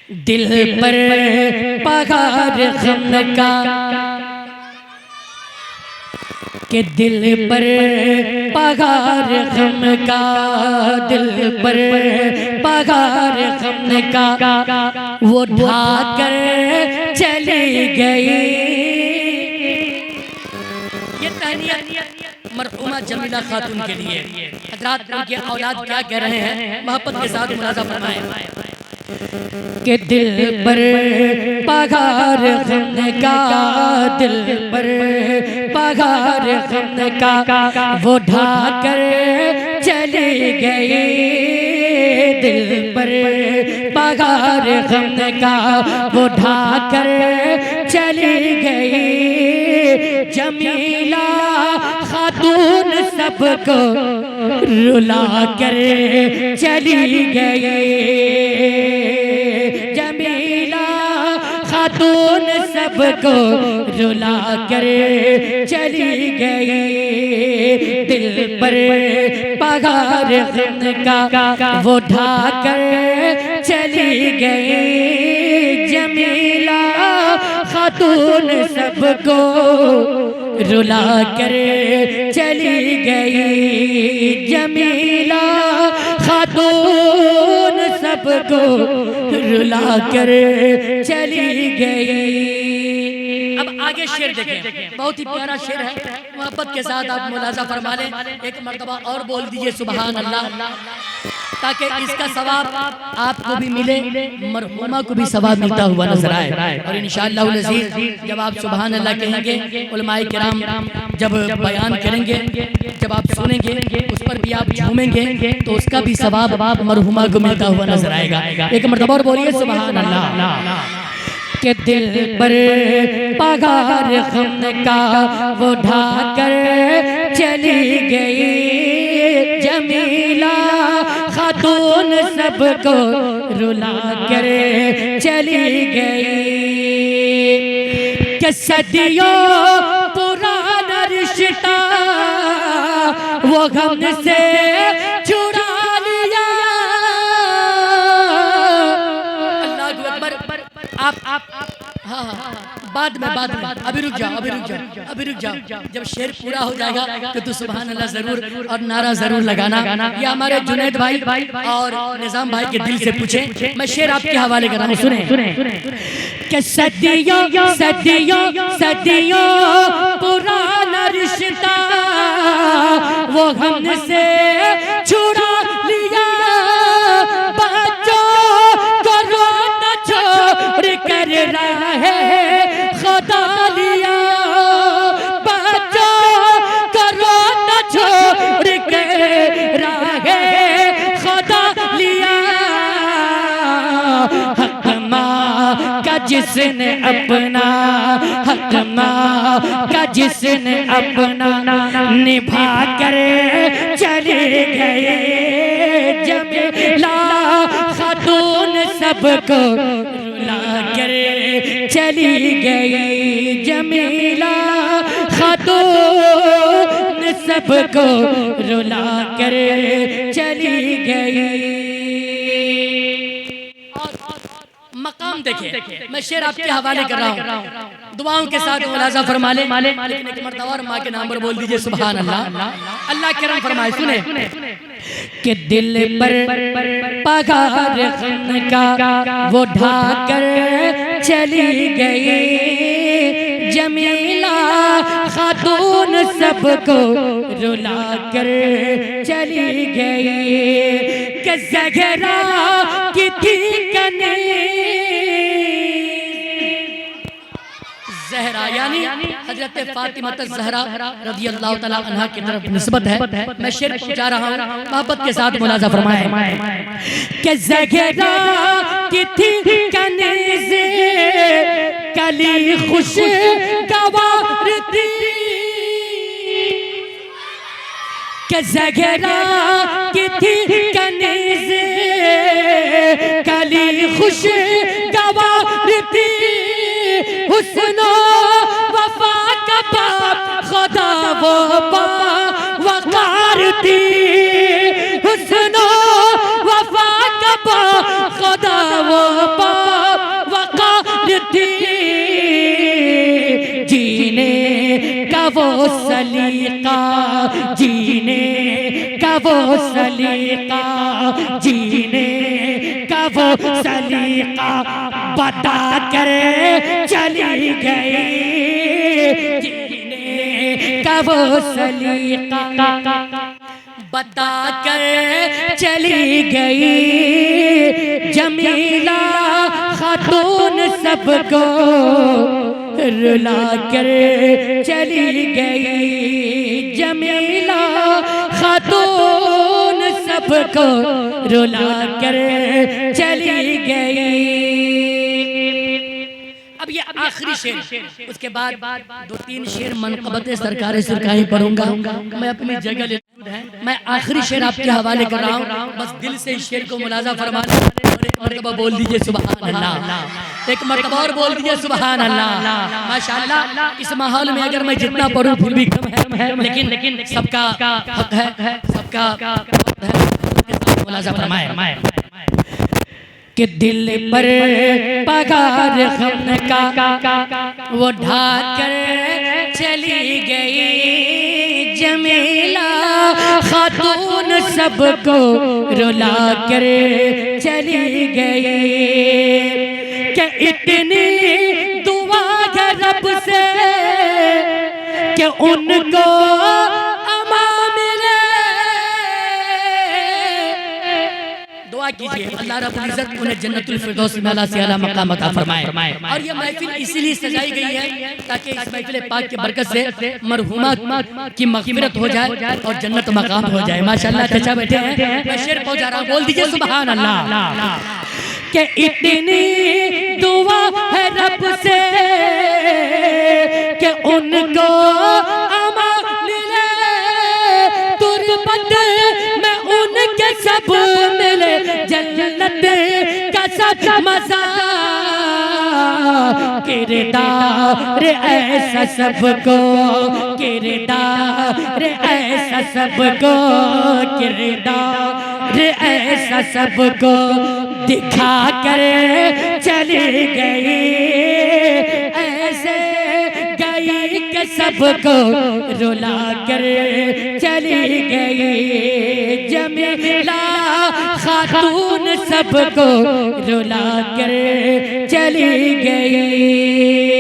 दिल पर पगार गम का कि दिल पर पगार गम का, दिल पर पगार गम का वो ढाकर चली गई। ये तहनीयत मरहुमा जमीला खातून के लिए। हज़रात उनके औलाद क्या कह रहे हैं, मोहब्बत के साथ मुलाज़ा फरमाएं कि दिल पर पगार गम का, दिल पर पगार गम का वो ढाकर चली गई। दिल पर पगार गम का वो ढाकर चली गई। जमीला खातून सबको रुला कर चली गई। जमीला खातून सबको रुला कर चली गई। दिल पर पगार गम का वो ढाकर चली गई। जमीला खातून सबको रुला कर चली गई। जमीला खातून सबको रुला कर चली गई। अब आगे शेर देखें, बहुत ही प्यारा शेर है, मोहब्बत के साथ आप मुलाज़ा फरमा लें। एक मर्तबा और बोल दीजिए सुभान अल्लाह, ताकि इसका सवाब आपको भी मिले, मरहुमा को भी सवाब मिलता हुआ नजर आए। और इंशाअल्लाह अज़ीज़ जब आप सुभान अल्लाह कहेंगे, उलमाए किराम जब बयान करेंगे, जब आप सुनेंगे, उस पर भी आप झूमेंगे, तो उसका भी सवाब मरहुमा को मिलता हुआ नजर आएगा। एक मर्तबा और बोलिए सुभान अल्लाह। कि दिल पर पगार गम का वो ढाकर चली गई। जमीला खातून सबको रुला कर चली गई। कि सदियों पुराना रिश्ता वो गम से छुड़ा लिया। अल्लाह अकबर। आप हाँ, बाद में अभी रुक जाओ। जब शेर पूरा हो जाएगा तो सुभान अल्लाह जरूर और नारा जरूर लगाना। ये हमारे जुनैद भाई और निजाम भाई के दिल से पूछे, मैं शेर आपके हवाले कर रहा हूँ, सुने। कि सदियों सदियों सदियों पुराना रिश्ता वो हमसे छुड़ा लिया। बच्चों को रोना छोड़ कर रहा है खुदा लिया। बच्चों को रोना छोड़ कर रहा है खुदा लिया। हक माँ का जिसने अपना, हक माँ का जिसने अपना निभा कर चले गए। जमीला खातून सबको रुला कर चली गई। जमीला खातून सबको रुला कर चली गई। मकाम देखिए, मैं शेर आपके हवाले कर रहा हूँ, दुआओं के साथ मुलाज़ा फरमा ले। एक मर्तबा और माँ के नाम पर बोल दीजिए सुभान अल्लाह। अल्लाह करम फरमाए, सुने। कि दिल पर पगार गम का वो ढाकर चली गई। जमीला खातून सबको रुला कर चली गई। कि ज़हरा की थी कनीज़, ज़हरा यानी हजरत फातिमा ज़हरा रज़ियल्लाहु तआला अन्हा की तरफ निस्बत है। मैं शेर पहुंचा रहा हूँ, मोहब्बत के साथ मुलाज़ा फरमाएं। कि ज़हरा की थी कनीज़ कली खुश गवार थी। कि ज़हरा की थी कनीज़ कली खुश गवार थी। हुस्नो वफा का बाप खुदा वो वकार थी। हुस्नो वफा का बाप खुदा वो वो सलीका, जीने का वो सलीका, जीने का वो सलीका बता कर चली गई, जीने का वो सलीका बता कर चली गई। जमीला खातून सबको रुला कर चली गई, जमीला खातून सबको रुला कर चली गई। अब ये आखिरी शेर, उसके बाद 2-3 शेर मनक़बत सरकार सरकारी पढ़ूंगा। मैं अपनी जगह ले, मैं आखिरी शेर आपके हवाले कर रहा हूँ, बस दिल से इस शेर को मुलाज़ा फरमा लें और एक मरतबा बोल दीजिए सुबहान अल्लाह, एक मरतबा और बोल दीजिए सुबहान अल्लाह। माशाअल्लाह इस माहौल में अगर मैं जितना पढ़ूं फिर भी कम है, लेकिन सबका हक है, सबका हक है, मुलाज़ा फरमाए कि दिल पर पगार गम का वो ढाकर चली गई, जमीला खातून सबको रुला कर चली गई। कि इतनी दुआ है रब से कि उनको कीजिए अल्लाह रब्बुल इज्जत उन्हें जन्नतुल फिरदौस में आला से आला मकाम अता फरमाए। और ये महफिल इसीलिए सजाई गई है ताकि इस महफिल पाक के बरकत से मरहुमा की मग़फ़िरत हो जाए और जन्नत मकाम हो जाए। माशाअल्लाह चाचा बैठे हैं, मैं शेर पहुंचा रहा हूं, बोल दीजिए सुभान अल्लाह। कि इतनी दुआ है रब से कि उनको अमान मिले, तुरबत में उनके सब मिले, जन्नत का सच मजा, किरदार ऐसा सबको, किरदार ऐसा सबको, किरदार ऐसा सबको दिखा कर चली गई, ऐसे गई कि सबको रुला कर चली गई, जमीला खातून सबको रुला कर चली गई।